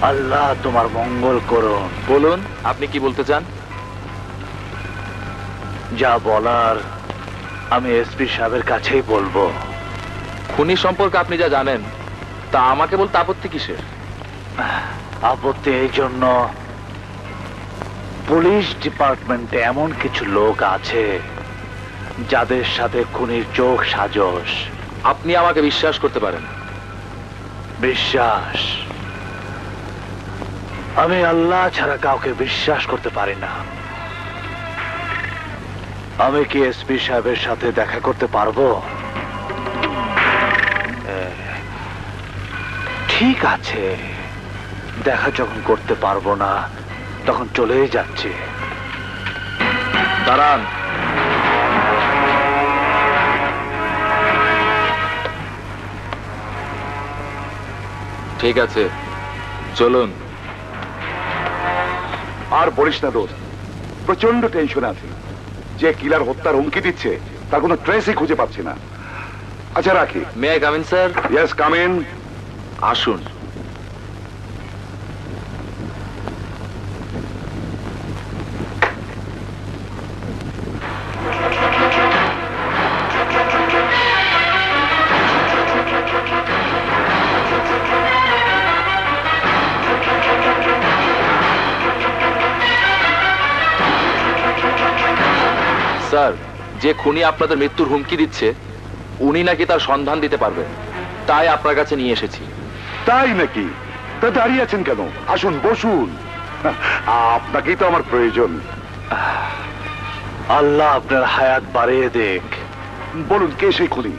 আল্লাহ তোমার মঙ্গল করুন। বলুন, আপনি কি বলতে চান? যা বলার আমি এসপি সাহেবের কাছেই বলবো। খুনি সম্পর্কে আপনি যা জানেন তা আমাকে বলতে আপত্তি কিসের? আপত্তি এই জন্য, পুলিশ ডিপার্টমেন্টে এমন কিছু লোক আছে যাদের সাথে খুনির চোখ সাজস। আপনি আমাকে বিশ্বাস করতে পারেন? বিশ্বাস? আমি আল্লাহ ছাড়া কাউকে বিশ্বাস করতে পারি না। আমি কি এসপি সাহেবের সাথে দেখা করতে পারবো? ঠিক আছে, দেখা যখন করতে পারবো না তখন চলেই যাচ্ছি। দাঁড়ান। ঠিক আছে, চলুন। আর বলিস না দোস্ত, প্রচন্ড টেনশন আছে। যে কিলার হত্যার হুমকি দিচ্ছে তার কোনো ট্রেসই খুঁজে পাচ্ছি না। আচ্ছা রাখি। May I come in sir? Yes, come in. আসুন। স্যার, যে খুনি আপনাদের মৃত্যুর হুমকি দিচ্ছে উনি নাকি তার সন্ধান দিতে পারবেন, তাই আপনার কাছে নিয়ে এসেছি। তাই নাকি? তা দাঁড়িয়ে আছেন কেন? আসুন, বসুন। আপনাকেই তো আমার প্রয়োজন। আল্লাহ আপনার হায়াত বাড়িয়ে দেখ। বলুন, কে সেই খুনি?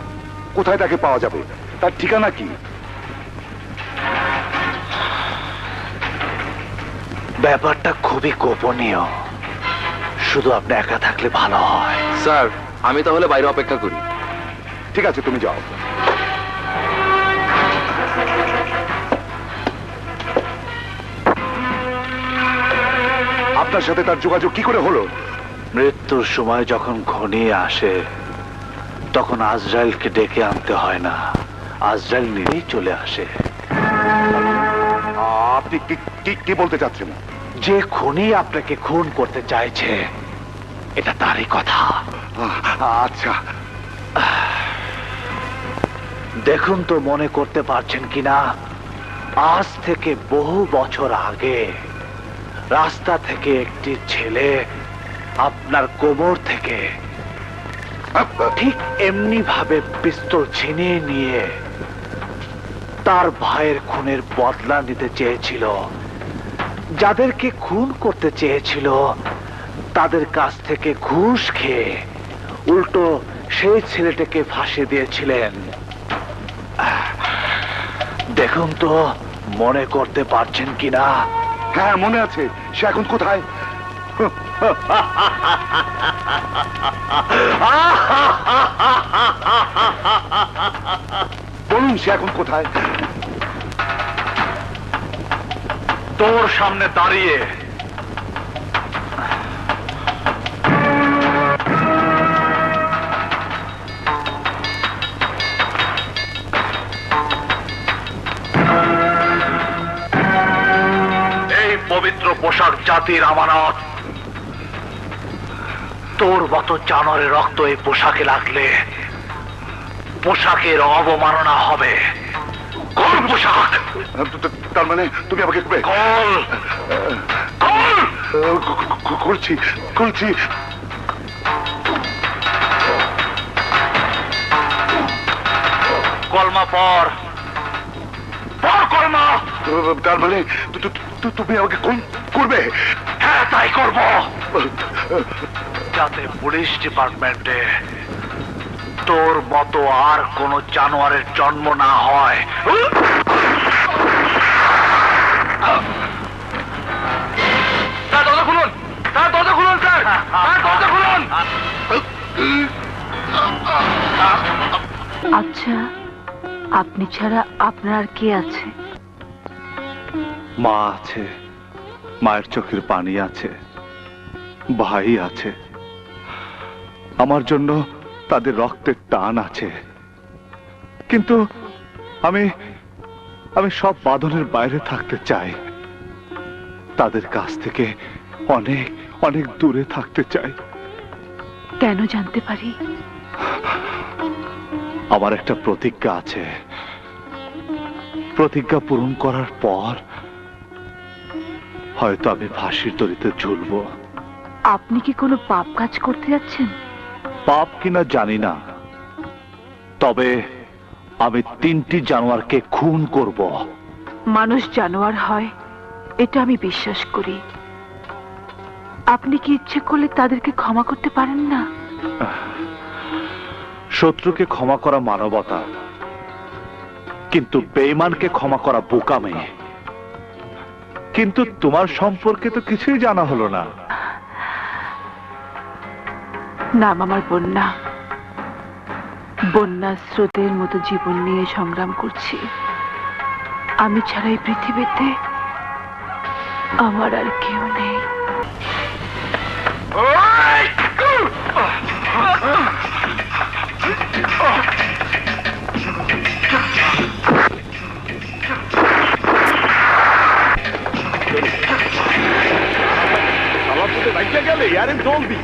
কোথায় তাকে পাওয়া যাবে? তার ঠিকানা কি? ব্যাপারটা খুবই গোপনীয়, শুধু আপনি একা থাকলে ভালো হয়। স্যার, আমি তাহলে বাইরে অপেক্ষা করি। ঠিক আছে, তুমি যাও। আপনার সাথে তার যোগাযোগ কি করে হলো? মৃত্যুর সময় যখন ঘনিয়ে আসে তখন আজরাইলকে ডেকে আনতে হয় না, আজরাইল নিজেই চলে আসে। আপনি কি বলতে চাচ্ছেন? যে খুনি আপনাকে খুন করতে চাইছে এটা তারই কথা। আচ্ছা, দেখুন তো মনে করতে পারছেন কিনা, আজ থেকে বহু বছর আগে রাস্তা থেকে একটি ছেলে আপনার কোমর থেকে ঠিক এমনি ভাবে পিস্তল ছিনিয়ে নিয়ে তার ভাইয়ের খুনের বদলা নিতে চেয়েছিল। যাদেরকে খুন করতে চেয়েছিল তাদের কাছ থেকে ঘুষ খেয়ে উল্টো সেই ছেলেটাকে ফাঁসি দিয়েছিলেন। দেখুন তো মনে করতে পারছেন কিনা? হ্যাঁ মনে আছে। সে এখন কোথায়? বলুন, সে এখন কোথায়? তোর সামনে দাঁড়িয়ে। এই পবিত্র পোশাক জাতির আমানত। তোর মতো জানোয়ারের রক্ত এই পোশাকে লাগলে পোশাকের অবমাননা হবে। কোন পোশাক? তার মানে তুমি আমাকে কল করছি করছি। কলমা পর কলমা। তার মানে তুমি আমাকে খুন করবে? হ্যাঁ, তাই করব, যাতে পুলিশ ডিপার্টমেন্টে তোর মতো আর কোন জানোয়ারের জন্ম না হয়। দরজা খুলুন, দরজা খুলুন স্যার, দরজা খুলুন। আচ্ছা, আপনি ছাড়া আপনার আর কে আছে? মা আছে, মায়ের চোখের পানি আছে, ভাই আছে, আমার জন্য তাদের রক্তের টান আছে। কিন্তু আমি সব বাঁধনের বাইরে থাকতে চাই। তাদের কাছ থেকে অনেক অনেক দূরে থাকতে চাই। কেন জানতে পারি? আমার একটা প্রতিজ্ঞা আছে, প্রতিজ্ঞা পূরণ করার পর হয়তো আমি ফাঁসির দড়িতে ঝুলবো। আপনি কি কোনো পাপ কাজ করতে যাচ্ছেন? পাপ কিনা জানি না, তবে আমি 3টি জানোয়ারকে খুন করব। মানুষ জানোয়ার হয় এটা আমি বিশ্বাস করি। আপনি কি ইচ্ছে করলে তাদেরকে ক্ষমা করতে পারেন না? শত্রুকে ক্ষমা করা মানবতা, কিন্তু বেঈমানকে ক্ষমা করা বোকামি। কিন্তু তোমার সম্পর্কে তো কিছুই জানা হলো না। নাম আমার বন্যা। বন্যা স্রোতের মতো জীবন নিয়ে সংগ্রাম করছি। আমি ছাড়া এই পৃথিবীতে আমার আর কেউ নেই। গেলে আরে জলদি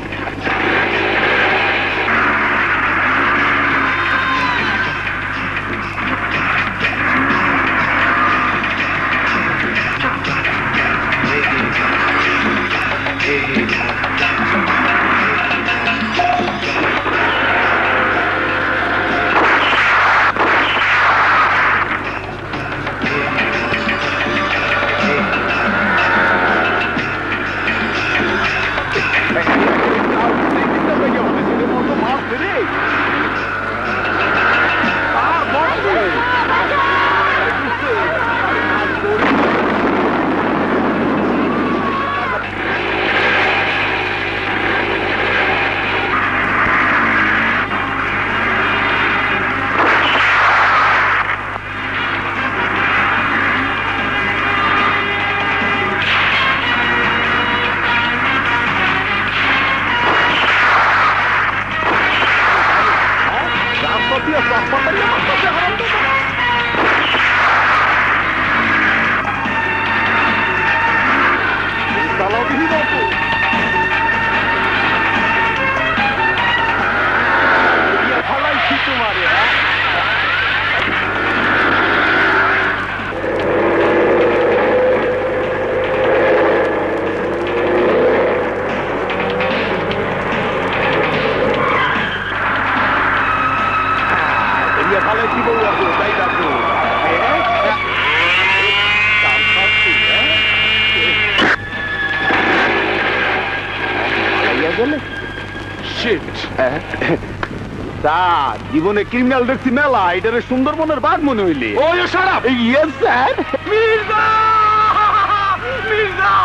জীবনে ক্রিমিনাল দেখছি মেলা, এটারে সুন্দরবনের বাঘ মনে হইলে।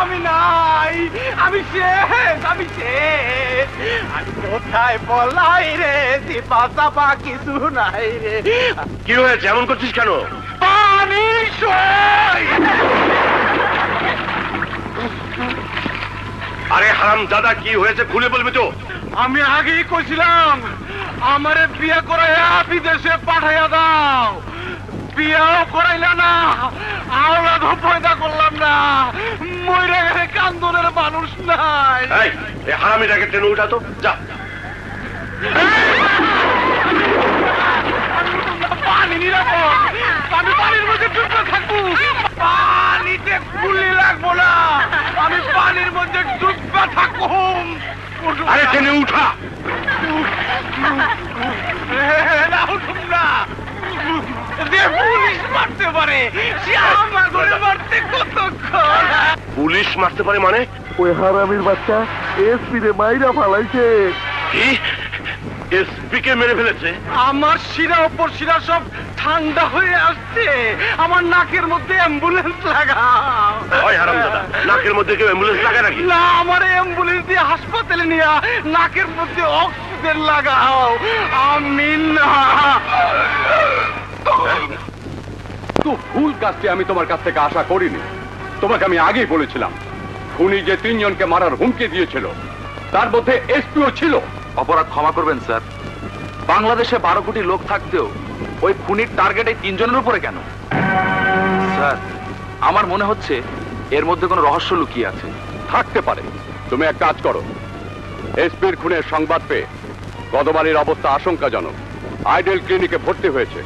আমি নাই, আমি শেষ, আমি শেষ। আমি কোথায় পলাই রে, চিপা চাপা কিছু নাই রে। কি হয়েছে, এমন করছিস কেন? পানি সই। আরে হারাম দাদা, কি হয়েছে খুলে বলবি তো? আমি আগেই কইছিলাম আমারে বিয়ে করাইয়া বিদেশে পাঠাইয়া দাও। বিয়েও করাইলা না, আওলাদও পয়দা করলাম না, মইরা গেলে কান্দনের মানুষ নাই। এই হারামিটাকে টেনে উঠাতো, যা। পানি নিরাপদ, আমি পানির মধ্যে ডুবে থাকবো। পানিতে গুলি লাগবো না, আমি পানির মধ্যে ডুবে থাকুম। আরে টেনে উঠা। না, উঠুম না। যে পুলিশ মারতে পারে সে আমার ঘরে মারতে কতক্ষণ? পুলিশ মারতে পারে মানে? ওই হারামির বাচ্চা এসপি রে মাইরা ফালাইছে। কি এসপি কে মেরে ফেলেছে? আমার শিরা উপর শিরা সব ঠান্ডা হয়ে আসছে। আমার নাকের মধ্যে অ্যাম্বুলেন্স লাগাও। ওই হারাম দাদা, নাকের মধ্যে কেউ অ্যাম্বুলেন্স লাগায় নাকি? না, আমার অ্যাম্বুলেন্স দিয়ে হাসপাতালে নিয়ে নাকের মধ্যে অক্সিজেন লাগাও। আমি না। তো ভুল কাজটি আমি তোমার কাছ থেকে আশা করিনি। তোমাকে আমি আগেই বলেছিলাম, খুনি যে 3 জনকে মারার হুমকি দিয়েছিল তার মধ্যে এসপিও ছিল। অপরাধ ক্ষমা করবেন স্যার। বাংলাদেশে 12 কোটি লোক থাকতেও ওই খুনির টার্গেট এই 3 জনের উপরে কেন? স্যার, আমার মনে হচ্ছে এর মধ্যে কোনো রহস্য লুকিয়ে আছে। থাকতে পারে। তুমি এক কাজ করো, এসপির খুনের সংবাদ পেয়ে কদমালির অবস্থা আশঙ্কাজনক, আইডেল ক্লিনিকে ভর্তি হয়েছে।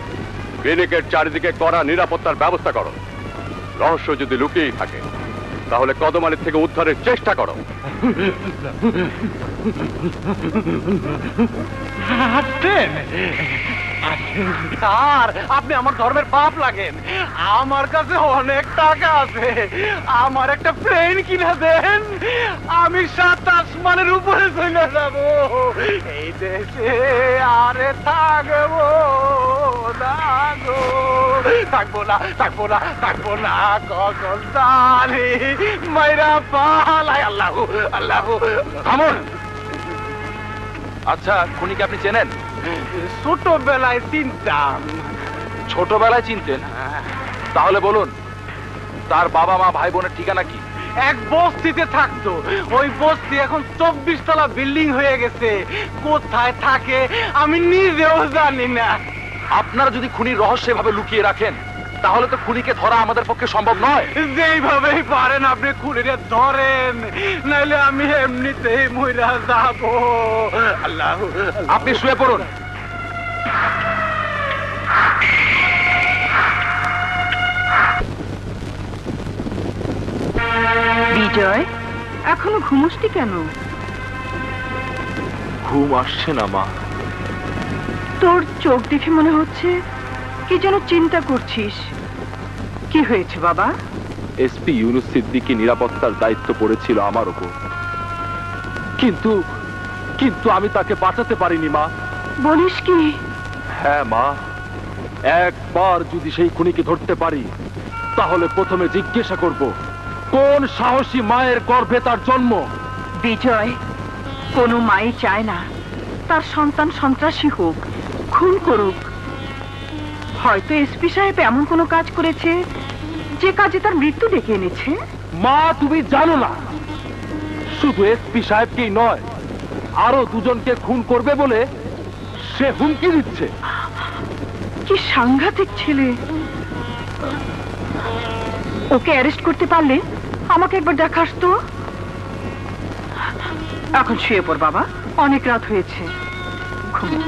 ক্লিনিকের চারিদিকে কড়া নিরাপত্তার ব্যবস্থা করো। রহস্য যদি লুকিয়েই থাকে তাহলে কদমালির থেকে উদ্ধারের চেষ্টা করো। স্যার, আপনি আমার ধর্মের পাপ লাগেন। আমার কাছে অনেক টাকা আছে, আমার একটা প্লেন কিনে দেন, আমি 7 আসমানের উপরে চলে যাব, এই দেশে আরে থাকবো না গো। থাকবো না, থাকবো না, থাকবো না, কখন জানি মাইরা পালাই। আল্লাহ আল্লাহ। থামুন। আচ্ছা, খুনিকে আপনি চেনেন? ছোটবেলায় চিনতাম। ছোটবেলায় চিনতেন? তাহলে বলুন, তার বাবা মা ভাই বোনের ঠিকানা কি? এক বস্তিতে থাকতো, ওই বস্তি এখন 24 তলা বিল্ডিং হয়ে গেছে। কোথায় থাকে আমি নিজেও জানি না। আপনারা যদি খুনির রহস্য এভাবে লুকিয়ে রাখেন তাহলে তো খুনিকে ধরা আমাদের পক্ষে সম্ভব নয়। যেইভাবেই পারেন আপনি খুনিরে ধরেন, নাইলে আমি এমনিতেই মইরা যাব। আল্লাহ। আপনি শুয়ে পড়ুন। বিজয়, এখনো ঘুমোসনি কেন? ঘুম আসছে না মা। তোর চোখ দেখে মনে হচ্ছে কি যেন চিন্তা করছিস। কি হয়েছে বাবা? এসপি ইউনুস সিদ্দিকী নিরাপত্তার দায়িত্ব পড়েছিল আমার উপর, কিন্তু কিন্তু আমি তাকে বাঁচাতে পারিনি মা। বলিস কি? হ্যাঁ মা, একবার যদি সেই খুনিকে ধরতে পারি তাহলে প্রথমে জিজ্ঞাসা করব কোন সাহসী মায়ের গর্ভে তার জন্ম। বিজয়, কোনো মাই চায় না তার সন্তান সন্ত্রাসী হোক, খুন করুক। হয়তো এসপি সাহেব এমন কোনো কাজ করেছে যে কাজে তার মৃত্যু ডেকে এনেছে। মা, তুমি জানো না, শুধু এসপি সাহেবকেই নয়, আরো দুজনকে খুন করবে বলে সে হুমকি দিচ্ছে। কি সাংঘাতিক ছেলে! ওকে অ্যারেস্ট করতে পারলে আমাকে একবার দেখাস তো। এখন শুয়ে পড় বাবা, অনেক রাত হয়েছে। ঘুমো।